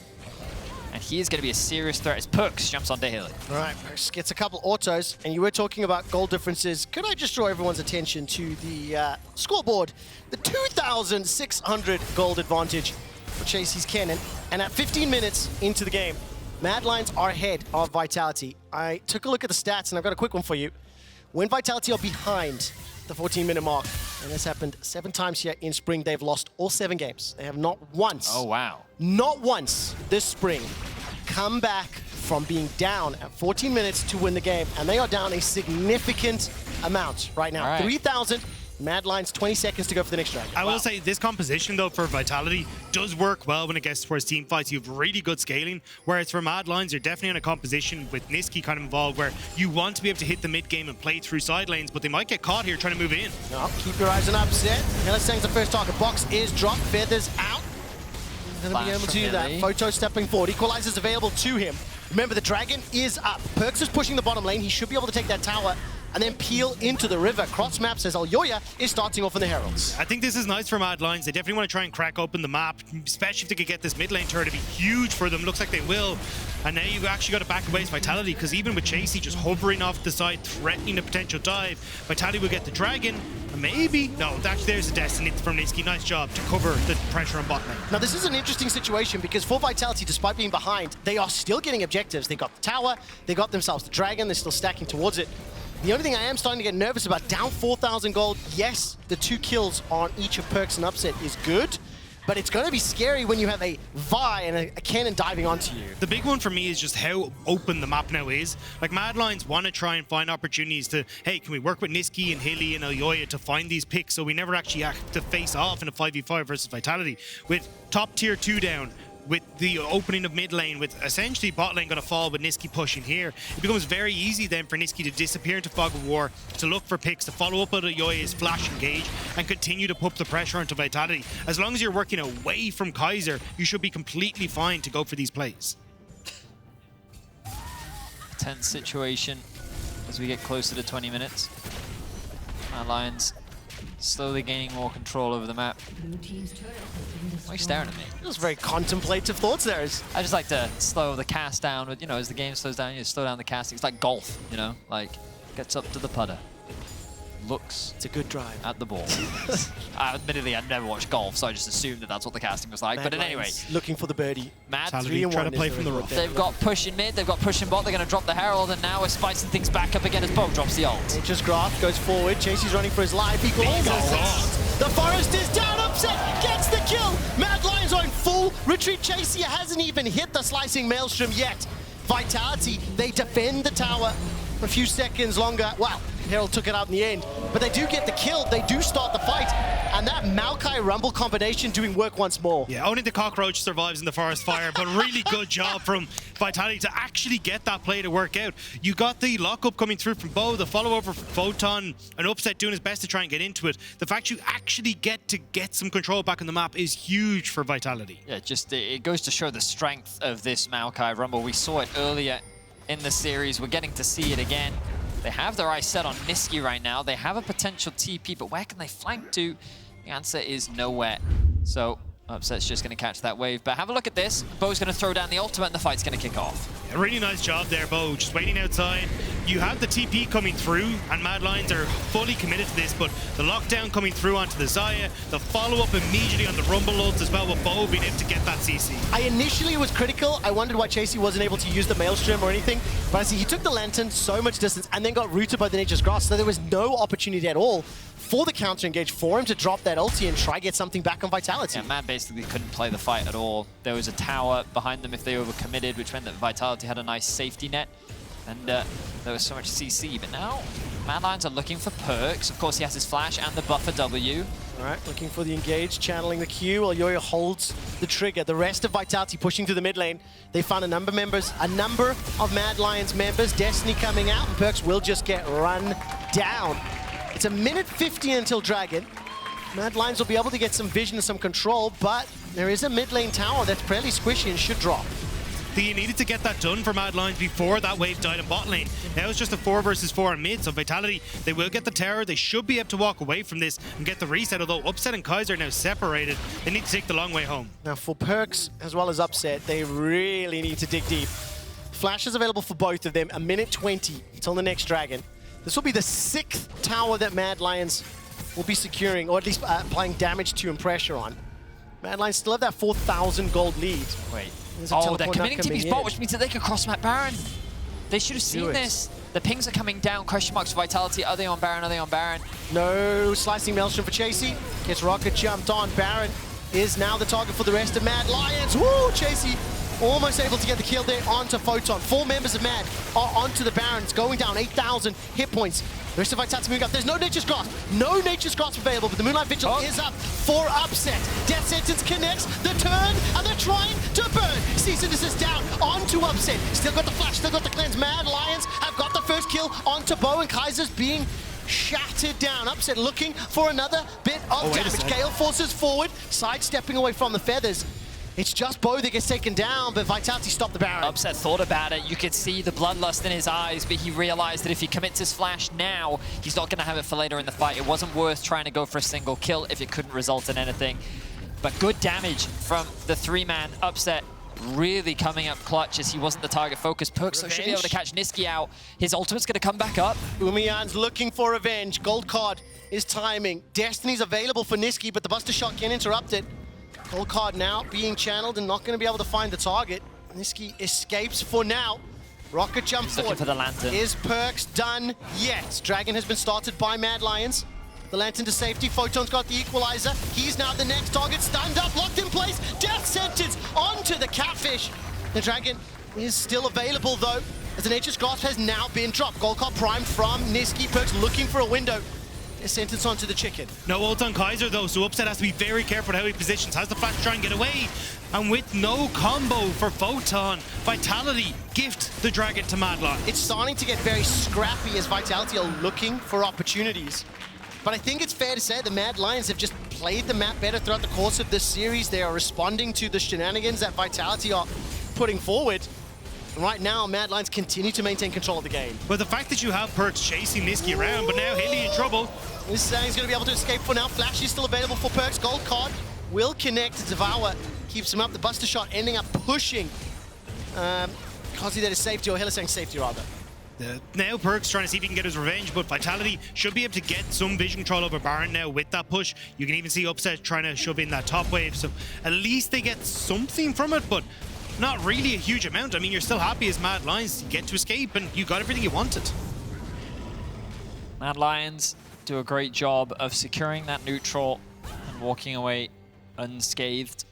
S10: and he is going to be a serious threat as Perkz jumps on Haley.
S1: All right, Perkz gets a couple autos, and you were talking about goal differences. Could I just draw everyone's attention to the scoreboard? The 2,600 gold advantage for Chasy's Kennen, and at 15 minutes into the game, Mad Lions are ahead of Vitality. I took a look at the stats, and I've got a quick one for you. When Vitality are behind the 14-minute mark, and this happened 7 times here in spring, they've lost all 7 games. They have not once, not once this spring, come back from being down at 14 minutes to win the game, and they are down a significant amount right now. 3,000. Mad Lions, 20 seconds to go for the next dragon.
S11: I will say this composition, though, for Vitality does work well when it gets towards team fights. You have really good scaling, whereas for Mad Lions, you're definitely on a composition with Nisqy kind of involved where you want to be able to hit the mid-game and play through side lanes, but they might get caught here trying to move in.
S1: No, keep your eyes on upset. Hylissang's the first target. Box is dropped. Feathers out. Going to be able to do that. Photo stepping forward. Equalizer's available to him. Remember, the dragon is up. Perkz is pushing the bottom lane. He should be able to take that tower and then peel into the river. Cross map says Elyoya is starting off in the Heralds.
S11: I think this is nice for Mad Lions. They definitely want to try and crack open the map, especially if they could get this mid lane turret to be huge for them. Looks like they will. And now you've actually got to back away as Vitality, because even with Chasy just hovering off the side, threatening a potential dive, Vitality will get the dragon. Maybe. No, actually there's a Destiny from Nisqy. Nice job to cover the pressure on bot lane.
S1: Now this is an interesting situation because for Vitality, despite being behind, they are still getting objectives. They got the tower, they got themselves the dragon, they're still stacking towards it. The only thing I am starting to get nervous about, down 4,000 gold, yes, the 2 kills on each of Perkz and Upset is good, but it's going to be scary when you have a Vi and a Kennen diving onto you.
S11: The big one for me is just how open the map now is. Like, Mad Lions want to try and find opportunities to, hey, can we work with Nisqy and Hilly and Elyoya to find these picks so we never actually have to face off in a 5v5 versus Vitality. With top tier 2 down, with the opening of mid lane, with essentially bot lane going to fall with Nisqy pushing here, it becomes very easy then for Nisqy to disappear into Fog of War, to look for picks, to follow up with Elyoya's flash engage, and continue to put the pressure onto Vitality. As long as you're working away from Kaiser, you should be completely fine to go for these plays.
S10: Tense situation as we get closer to 20 minutes. Our Lions slowly gaining more control over the map. Why are you staring at me?
S1: Those very contemplative thoughts there.
S10: I just like to slow the cast down with, you know, as the game slows down, you slow down the casting. It's like golf, you know, like gets up to the putter, looks
S1: it's a good drive
S10: at the ball. Admittedly, I'd never watched golf, so I just assumed that that's what the casting was like.
S1: Mad
S10: but anyway,
S1: looking for the birdie.
S10: Mad
S11: trying to play from the rough.
S10: They've got push in mid, they've got push in bot, they're going to drop the Herald, and now we're spicing things back up again as Bo drops the ult.
S1: Nature's Graph goes forward, Chasy's running for his life, he almost. The Forest is down, Upset gets the kill. Mad Lions are in full retreat. Chasy hasn't even hit the slicing maelstrom yet. Vitality, they defend the tower for a few seconds longer. Well, Herald took it out in the end, but they do get the kill. They do start the fight, and that Maokai Rumble combination doing work once more.
S11: Yeah, only the cockroach survives in the forest fire, but really good job from Vitality to actually get that play to work out. You got the lockup coming through from Bo, the follow-over from Photon, and Upset doing his best to try and get into it. The fact you actually get some control back on the map is huge for Vitality.
S10: Yeah, just it goes to show the strength of this Maokai Rumble. We saw it earlier in the series. We're getting to see it again. They have their eyes set on Nisqy right now. They have a potential TP, but where can they flank to? The answer is nowhere. So Upset's just going to catch that wave. But have a look at this. Bo's going to throw down the ultimate, and the fight's going to kick off.
S11: A really nice job there, Bo. Just waiting outside. You have the TP coming through, and Mad Lions are fully committed to this, but the lockdown coming through onto the Xayah, the follow-up immediately on the Rumble ults as well, with Bo being able to get that CC.
S1: I initially was critical. I wondered why Chasy wasn't able to use the Maelstrom or anything, but I see he took the Lantern so much distance and then got rooted by the Nature's Grass, so there was no opportunity at all for the counter engage for him to drop that ulti and try get something back on Vitality.
S10: Yeah, Mad basically couldn't play the fight at all. There was a tower behind them if they overcommitted, which meant that Vitality had a nice safety net, and there was so much CC. But now Mad Lions are looking for Perkz. Of course, he has his flash and the buffer W.
S1: All right, looking for the engage, channeling the Q. Elyoya holds the trigger. The rest of Vitality pushing to the mid lane. They found a number of Mad Lions members. Destiny coming out, and Perkz will just get run down. It's a minute 50 until Dragon. Mad Lions will be able to get some vision and some control, but there is a mid lane tower that's fairly squishy and should drop.
S11: You needed to get that done for Mad Lions before that wave died in bot lane. Now it's just a 4 versus 4 in mid, so Vitality, they will get the tower. They should be able to walk away from this and get the reset, although Upset and Kaiser are now separated. They need to take the long way home.
S1: Now for Perkz as well as Upset, they really need to dig deep. Flash is available for both of them, a minute 20 until the next dragon. This will be the 6th tower that Mad Lions will be securing, or at least applying damage to and pressure on. Mad Lions still have that 4,000 gold lead.
S10: Wait.
S1: Oh,
S10: they're committing to TP's bot, which means that they could cross map Baron. They should have seen this. The pings are coming down. Question marks for Vitality. Are they on Baron? Are they on Baron?
S1: No slicing Maelstrom for Chasy. Gets rocket jumped on. Baron is now the target for the rest of Mad Lions. Woo! Chasy almost able to get the kill there onto Photon. 4 members of Mad are onto the Baron. It's going down 8,000 hit points. The rest of Vitality moving up. There's no Nature's Grasp. No Nature's Grasp available, but the Moonlight Vigil is up for Upset. Death Sentence connects the turn, and they're trying to burn. Cease and desist down onto Upset. Still got the flash, still got the cleanse. Mad Lions have got the first kill onto Bo, and Kaiser's being shattered down. Upset looking for another bit of damage. Gale forces forward, sidestepping away from the feathers. It's just Bo that gets taken down, but Vitality stopped the Baron.
S10: Upset thought about it. You could see the bloodlust in his eyes, but he realized that if he commits his flash now, he's not going to have it for later in the fight. It wasn't worth trying to go for a single kill if it couldn't result in anything. But good damage from the 3-man. Upset really coming up clutch as he wasn't the target focus. Perkz should be able to catch Nisqy out. His ultimate's going to come back up.
S1: Umiyan's looking for revenge. Gold card is timing. Destiny's available for Nisqy, but the Buster Shot can interrupt it. Gold card now being channeled and not going to be able to find the target. Nisqy escapes for now. Rocket jump forward.
S10: Looking for the lantern.
S1: Is Perkz done yet? Dragon has been started by Mad Lions. The lantern to safety. Photon's got the equalizer. He's now the next target. Stunned up, locked in place. Death sentence onto the Catfish. The Dragon is still available though, as the Nature's Grasp has now been dropped. Gold card primed from Nisqy. Perkz looking for a window. A sentence onto the chicken.
S11: No ult on Kaiser though, so Upset has to be very careful how he positions. Has the flash to try and get away. And with no combo for Photon, Vitality gift the dragon to Mad Lions.
S1: It's starting to get very scrappy as Vitality are looking for opportunities. But I think it's fair to say the Mad Lions have just played the map better throughout the course of this series. They are responding to the shenanigans that Vitality are putting forward. Right now, Mad Lions continue to maintain control of the game.
S11: But the fact that you have Perkz chasing Nisqy around, but now Hilly in trouble.
S1: Hylissang's going to be able to escape for now. Flash is still available for Perkz. Gold card will connect to Devour. Keeps him up. The Buster Shot ending up pushing Carzzy there to safety, or Hylissang's safety rather.
S11: Now Perkz trying to see if he can get his revenge, but Vitality should be able to get some vision control over Baron now with that push. You can even see Upset trying to shove in that top wave, so at least they get something from it, but not really a huge amount. I mean, you're still happy as Mad Lions. You get to escape and you got everything you wanted.
S10: Mad Lions do a great job of securing that neutral and walking away unscathed.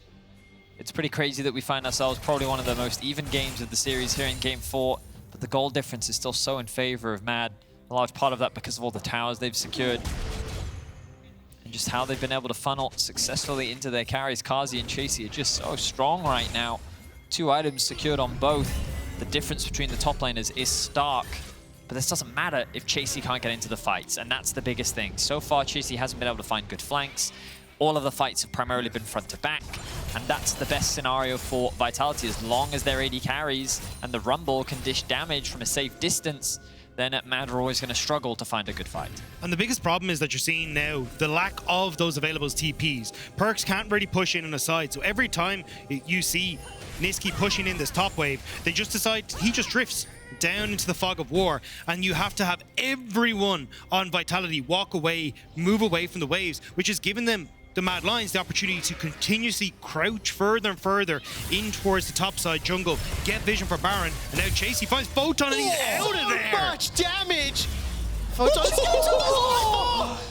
S10: It's pretty crazy that we find ourselves probably one of the most even games of the series here in Game 4, but the goal difference is still so in favor of Mad. A large part of that because of all the towers they've secured and just how they've been able to funnel successfully into their carries. Carzzy and Chasy are just so strong right now. 2 items secured on both. The difference between the top laners is stark, but this doesn't matter if Chasy can't get into the fights, and that's the biggest thing. So far, Chasy hasn't been able to find good flanks. All of the fights have primarily been front to back, and that's the best scenario for Vitality. As long as their AD carries and the Rumble can dish damage from a safe distance, then Mad are always going to struggle to find a good fight.
S11: And the biggest problem is that you're seeing now the lack of those available TPs. Perkz can't really push in on the side, so every time you see Nisqy pushing in this top wave, they just decide he just drifts down into the fog of war, and you have to have everyone on Vitality walk away, move away from the waves, which has given them, the Mad Lions, the opportunity to continuously crouch further and further in towards the topside jungle, get vision for Baron, and now Chasy finds Photon and he's out of there!
S1: Much damage! Photon's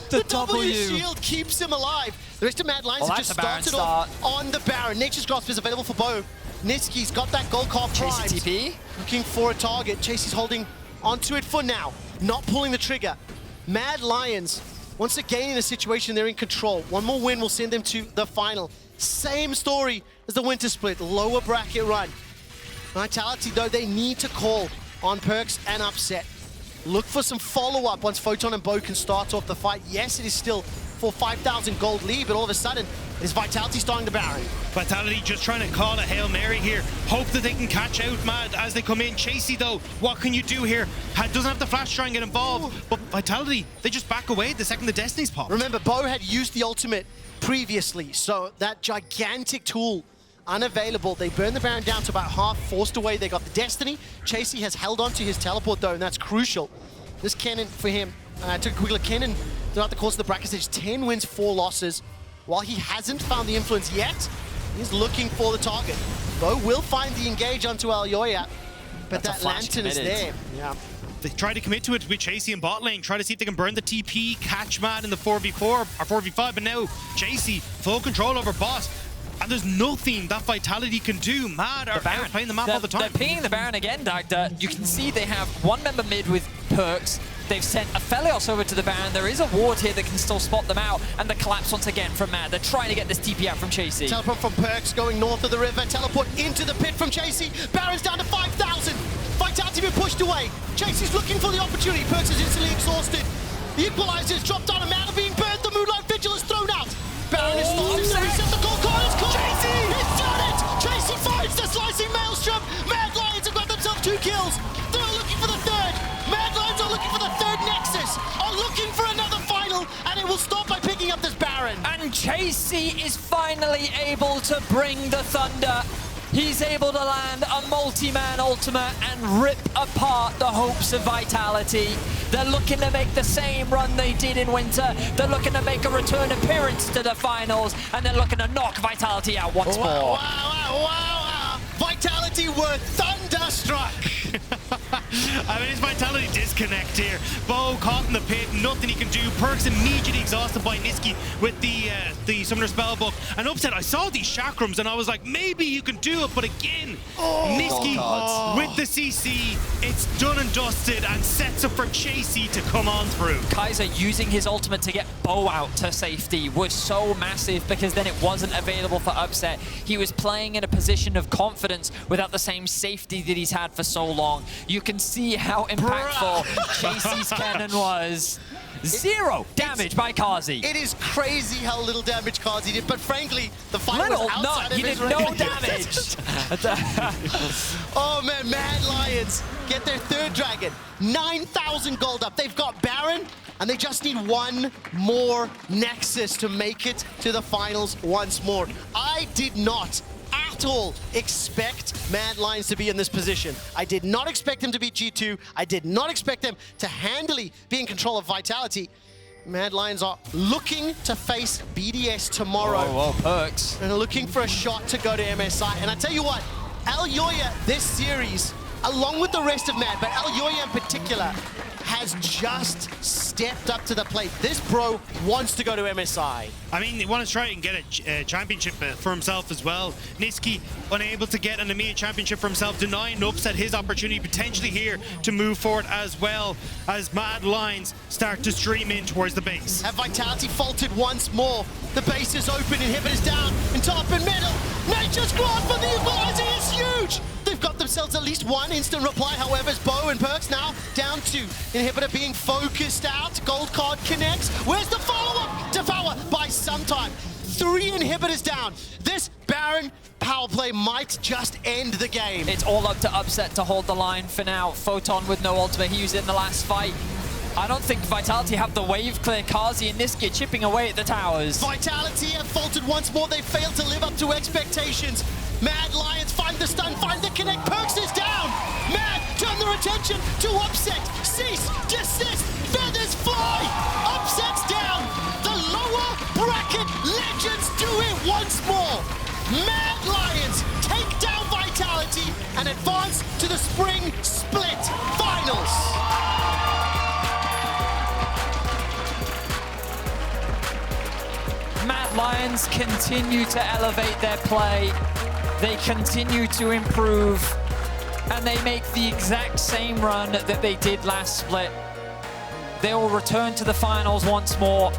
S1: the W shield keeps him alive. The rest of Mad Lions have just started off on the Baron. Nature's Grasp is available for Bo. Nisqy's got that gold card primed.
S10: Chasy TP.
S1: Looking for a target. Chasy's holding onto it for now. Not pulling the trigger. Mad Lions, once again in a situation they're in control. One more win will send them to the final. Same story as the Winter Split. Lower bracket run. Vitality, though, they need to call on Perkz and Upset. Look for some follow-up once Photon and Bo can start off the fight. Yes, it is still for 5,000 gold lead, but all of a sudden, is Vitality starting the Baron?
S11: Vitality just trying to call a Hail Mary here. Hope that they can catch out Mad as they come in. Chasy though, what can you do here? Doesn't have the flash to try and get involved, but Vitality, they just back away the second the Destiny's pop.
S1: Remember, Bo had used the ultimate previously, so that gigantic tool unavailable. They burned the Baron down to about half, forced away. They got the Destiny. Chasy has held on to his teleport though, and that's crucial. This Kennen for him, took a quick look. Kennen, throughout the course of the bracket stage, 10 wins, 4 losses. While he hasn't found the influence yet, he's looking for the target. Bo will find the engage onto Elyoya, but that lantern is there. Yeah.
S11: They try to commit to it with Chasy in bot lane, try to see if they can burn the TP, catch Mad in the 4v4 or 4v5, but now Chasy, full control over bot. And there's nothing that Vitality can do. Mad are playing the map all the time.
S10: They're pinging the Baron again, Dagda. You can see they have one member mid with Perkz. They've sent Aphelios over to the Baron. There is a ward here that can still spot them out. And the collapse once again from Mad. They're trying to get this TP out from Chasy.
S1: Teleport from Perkz going north of the river. Teleport into the pit from Chasy. Baron's down to 5,000. Vitality been pushed away. Chasy's looking for the opportunity. Perkz is instantly exhausted. The equalizer's dropped on a Mad being burned. The Moonlight Vigil is thrown out. Baron is starting to reset the goal card. It's caught. Chasy! He's done it! Chasy finds the slicing maelstrom. Mad Lions have got themselves 2 kills. They're looking for the third. Mad Lions are looking for the third Nexus. Are looking for another final, and it will stop by picking up this Baron.
S10: And Chasy is finally able to bring the thunder. He's able to land a multi-man ultimate and rip apart the hopes of Vitality. They're looking to make the same run they did in winter. They're looking to make a return appearance to the finals, and they're looking to knock Vitality out once more.
S1: Wow. Vitality were thunderstruck.
S11: I mean, it's Vitality disconnect here. Bo caught in the pit, nothing he can do. Perkz immediately exhausted by Nisqy with the Summoner Spellbook. And Upset, I saw these chakrams and I was like, maybe you can do it, but again, Nisqy with the CC, it's done and dusted and sets up for Chasy to come on through.
S10: Kaiser using his ultimate to get Bo out to safety was so massive because then it wasn't available for Upset. He was playing in a position of confidence without the same safety that he's had for so long. You can see how impactful Chasy's Kennen was. 0 damage by Carzzy.
S1: It is crazy how little damage Carzzy did, but frankly, the fight was outside of his range.
S10: He did no damage.
S1: Oh man, Mad Lions get their third dragon. 9,000 gold up. They've got Baron, and they just need one more Nexus to make it to the finals once more. I did not at all expect Mad Lions to be in this position. I did not expect them to beat G2. I did not expect them to handily be in control of Vitality. Mad Lions are looking to face BDS tomorrow.
S10: Whoa, Perkz.
S1: And looking for a shot to go to MSI. And I tell you what, Elyoya this series, along with the rest of Mad, but Elyoya in particular, has just stepped up to the plate. This bro wants to go to MSI.
S11: I mean, he wants to try and get a championship for himself as well. Nisqy unable to get an EMEA championship for himself, denying Upset his opportunity potentially here to move forward as well as Mad Lions start to stream in towards the base.
S1: Have Vitality faltered once more. The base is open, inhibitors down, in top and middle. Nature's grasp for the equalizer is huge! They've got themselves at least one instant reply, however, as Bo and Perkz now down to inhibitor being focused out. Gold card connects. Where's the follow-up? Devour by some time. 3 inhibitors down. This Baron power play might just end the game.
S10: It's all up to Upset to hold the line for now. Photon with no ultimate, he used it in the last fight. I don't think Vitality have the wave clear. Carzzy and Nisqy chipping away at the towers.
S1: Vitality have faltered once more. They failed to live up to expectations. Mad Lions find the stun, find the connect. Perkz is down. Mad turn their attention to Upset. Cease, desist, feathers fly. Upset's down. The lower bracket legends do it once more. Mad Lions take down Vitality and advance to the Spring Split Finals.
S10: Mad Lions continue to elevate their play. They continue to improve, and they make the exact same run that they did last split. They will return to the finals once more.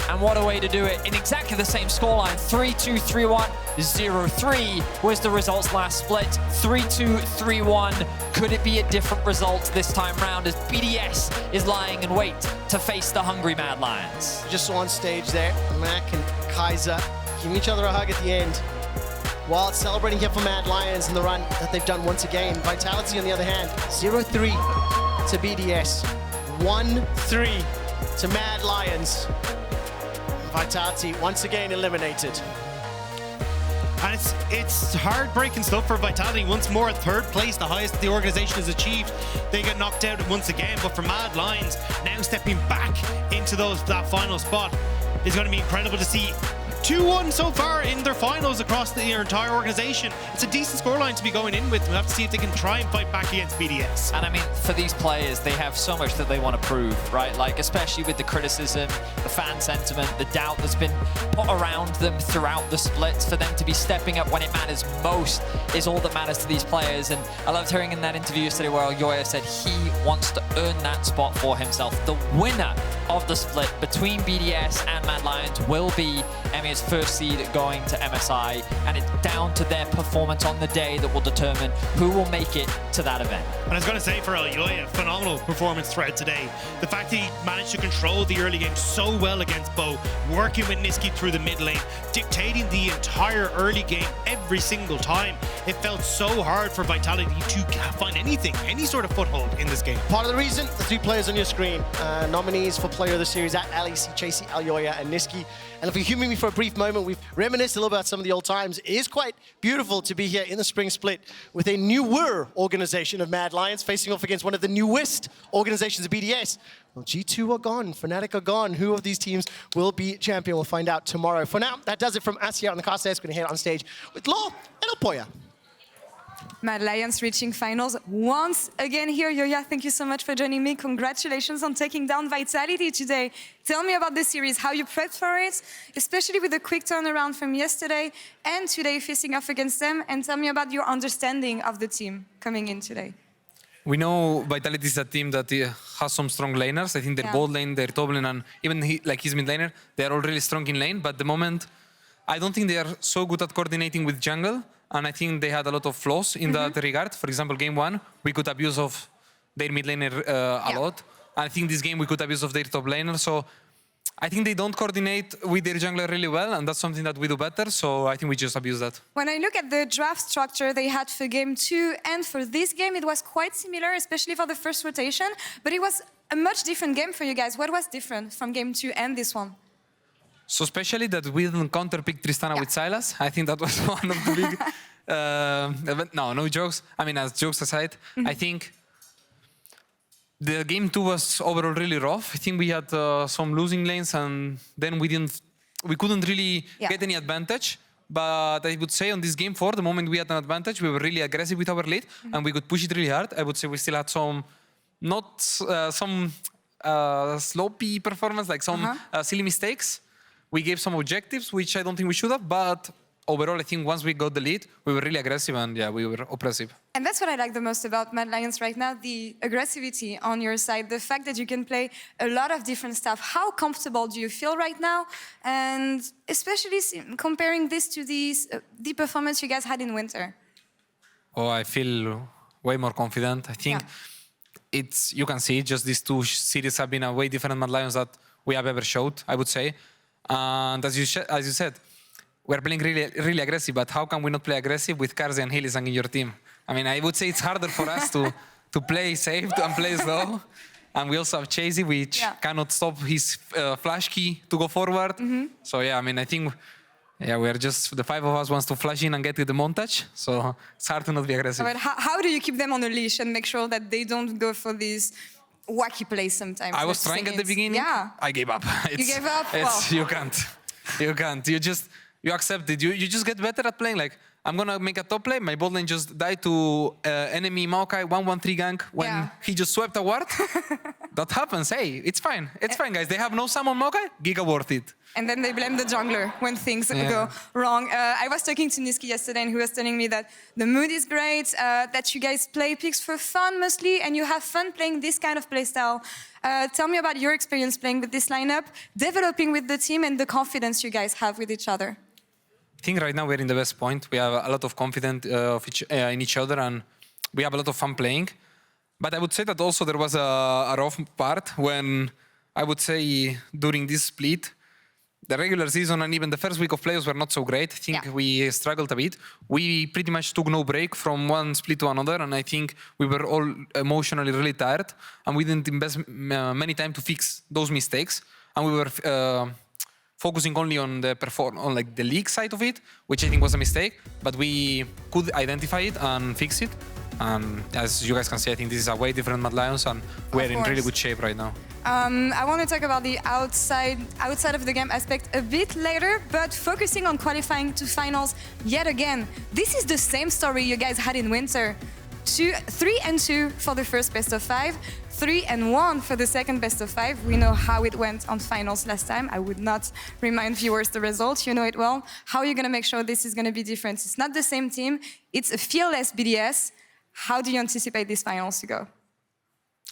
S10: And what a way to do it in exactly the same scoreline. 3-2, 3-1, 0-3 was the results last split. 3-2, 3-1. Could it be a different result this time round as BDS is lying in wait to face the hungry Mad Lions?
S1: Just saw on stage there, Mac and Kaiser giving each other a hug at the end, while celebrating here for Mad Lions and the run that they've done once again. Vitality, on the other hand, 0-3 to BDS, 1-3 to Mad Lions. Vitality once again eliminated.
S11: And it's heartbreaking stuff for Vitality. Once more, third place, the highest the organization has achieved. They get knocked out once again, but for Mad Lions, now stepping back into that final spot is going to be incredible to see. 2-1 so far in their finals across their entire organization. It's a decent scoreline to be going in with. We'll have to see if they can try and fight back against BDS.
S10: And I mean, for these players, they have so much that they want to prove, right? Like, especially with the criticism, the fan sentiment, the doubt that's been put around them throughout the splits. For them to be stepping up when it matters most is all that matters to these players. And I loved hearing in that interview yesterday where Elyoya said he wants to earn that spot for himself. The winner of the split between BDS and Mad Lions will be EMEA's first seed going to MSI, and it's down to their performance on the day that will determine who will make it to that event.
S11: And I was going to say for Elyoya, phenomenal performance threat today. The fact that he managed to control the early game so well against Bo, working with Nisqy through the mid lane, dictating the entire early game every single time. It felt so hard for Vitality to find anything, any sort of foothold in this game.
S1: Part of the reason, the two players on your screen, nominees for Player of the Series at LEC, Chasy, Elyoya, and Nisqy. And if you humor me for a brief moment, we've reminisced a little about some of the old times. It is quite beautiful to be here in the Spring Split with a newer organization of Mad Lions facing off against one of the newest organizations of BDS. Well, G2 are gone, Fnatic are gone. Who of these teams will be champion? We'll find out tomorrow. For now, that does it from us here on the cast. We're going to head on stage with Laure and Elyoya.
S12: Mad Lions reaching finals once again here. Yoya, thank you so much for joining me. Congratulations on taking down Vitality today. Tell me about this series, how you prepped for it, especially with the quick turnaround from yesterday and today facing off against them. And tell me about your understanding of the team coming in today.
S13: We know Vitality is a team that has some strong laners. I think their bot lane, their top lane, and even his mid laner, they are all really strong in lane. But at the moment, I don't think they are so good at coordinating with jungle. And I think they had a lot of flaws in that regard. For example, game one, we could abuse of their mid laner a lot. And I think this game we could abuse of their top laner. So I think they don't coordinate with their jungler really well, and that's something that we do better. So I think we just abuse that.
S12: When I look at the draft structure they had for game 2 and for this game, it was quite similar, especially for the first rotation. But it was a much different game for you guys. What was different from game 2 and this one?
S13: So especially that we didn't counterpick Tristana with Silas. I think that was one of the big... no jokes. I mean, as jokes aside, I think the game 2 was overall really rough. I think we had some losing lanes, and then we couldn't really get any advantage. But I would say on this game 4, the moment we had an advantage, we were really aggressive with our lead, and we could push it really hard. I would say we still had some, sloppy performance, like some silly mistakes. We gave some objectives, which I don't think we should have, but overall, I think once we got the lead, we were really aggressive and we were oppressive.
S12: And that's what I like the most about Mad Lions right now, the aggressivity on your side, the fact that you can play a lot of different stuff. How comfortable do you feel right now? And especially comparing this to the performance you guys had in winter.
S13: Oh, I feel way more confident. I think you can see, just these two series have been a way different Mad Lions that we have ever showed, I would say. And as you said, we're playing really aggressive, but how can we not play aggressive with Carzzy and Hylissang in your team? I mean, I would say it's harder for us to play safe and play slow. And we also have Chasy, which cannot stop his flash key to go forward. So yeah, I mean, I think we're just, the 5 of us wants to flash in and get to the montage. So it's hard to not be aggressive.
S12: But how do you keep them on a leash and make sure that they don't go for these wacky plays sometimes?
S13: I was trying at the beginning.
S12: Yeah.
S13: I gave up.
S12: You gave up? Well.
S13: You can't. You accept it. You just get better at playing. Like, I'm gonna make a top lane. My bot lane just died to enemy Maokai 1-1-3 gank when he just swept a ward. That happens. Hey, it's fine. It's fine, guys. They have no summon Maokai. Giga worth it.
S12: And then they blame the jungler when things go wrong. I was talking to Nisqy yesterday, and he was telling me that the mood is great, that you guys play picks for fun mostly, and you have fun playing this kind of playstyle. Tell me about your experience playing with this lineup, developing with the team, and the confidence you guys have with each other.
S13: I think right now we're in the best point. We have a lot of confidence in each other, and we have a lot of fun playing. But I would say that also there was a rough part when I would say during this split, the regular season and even the first week of playoffs were not so great. I think we struggled a bit. We pretty much took no break from one split to another, and I think we were all emotionally really tired, and we didn't invest many time to fix those mistakes. And we were focusing only on the like the league side of it, which I think was a mistake. But we could identify it and fix it. And as you guys can see, I think this is a way different Mad Lions, and we're in really good shape right now.
S12: I want to talk about the outside of the game aspect a bit later, but focusing on qualifying to finals yet again. This is the same story you guys had in winter. 3-2 for the first best of 5, 3-1 for the second best of 5. We know how it went on finals last time. I would not remind viewers the result, you know it well. How are you going to make sure this is going to be different? It's not the same team, it's a fearless BDS. How do you anticipate these finals to go?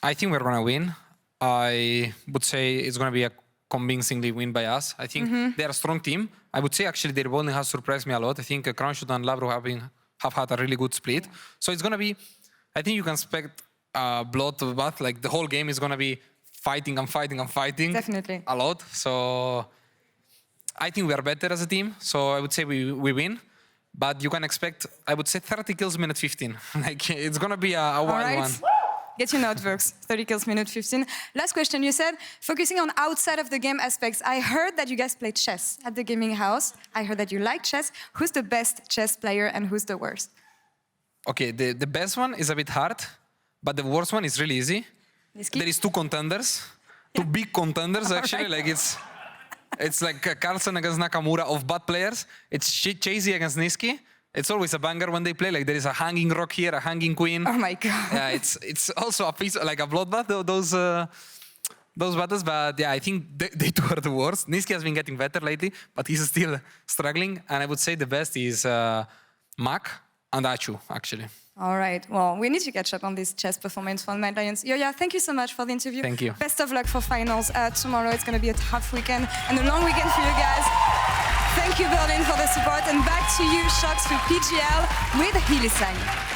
S13: I think we're going to win. I would say it's going to be a convincingly win by us. I think they're a strong team. I would say actually their bowling has surprised me a lot. I think Quickshot and Laure have had a really good split. So it's going to be, I think you can expect bloodbath. Like the whole game is going to be fighting and fighting and fighting.
S12: Definitely.
S13: A lot. So I think we are better as a team. So I would say we win. But you can expect, I would say 30 kills minute 15. Like it's going to be a wild one.
S12: Get your notebooks, 30 kills minute 15. Last question, you said focusing on outside of the game aspects. I heard that you guys play chess at the gaming house. I heard that you like chess. Who's the best chess player and who's the worst?
S13: Okay, the best one is a bit hard, but the worst one is really easy.
S12: Nisqy?
S13: There is two contenders, two big contenders actually. Like it's like Carlsen against Nakamura of bad players. It's Chasy against Nisqy. It's always a banger when they play. Like there is a hanging rock here, a hanging queen.
S12: Oh my god!
S13: Yeah, it's also a piece like a bloodbath. Those battles, but yeah, I think they two are the worst. Nisqy has been getting better lately, but he's still struggling. And I would say the best is Mac and Achu actually.
S12: All right. Well, we need to catch up on this chess performance from Mad Lions. Yoya, thank you so much for the interview.
S13: Thank you.
S12: Best of luck for finals tomorrow. It's going to be a tough weekend and a long weekend for you guys. Thank you, Berlin, for the support. And back to you, Sjokz, to PGL with Hylissang.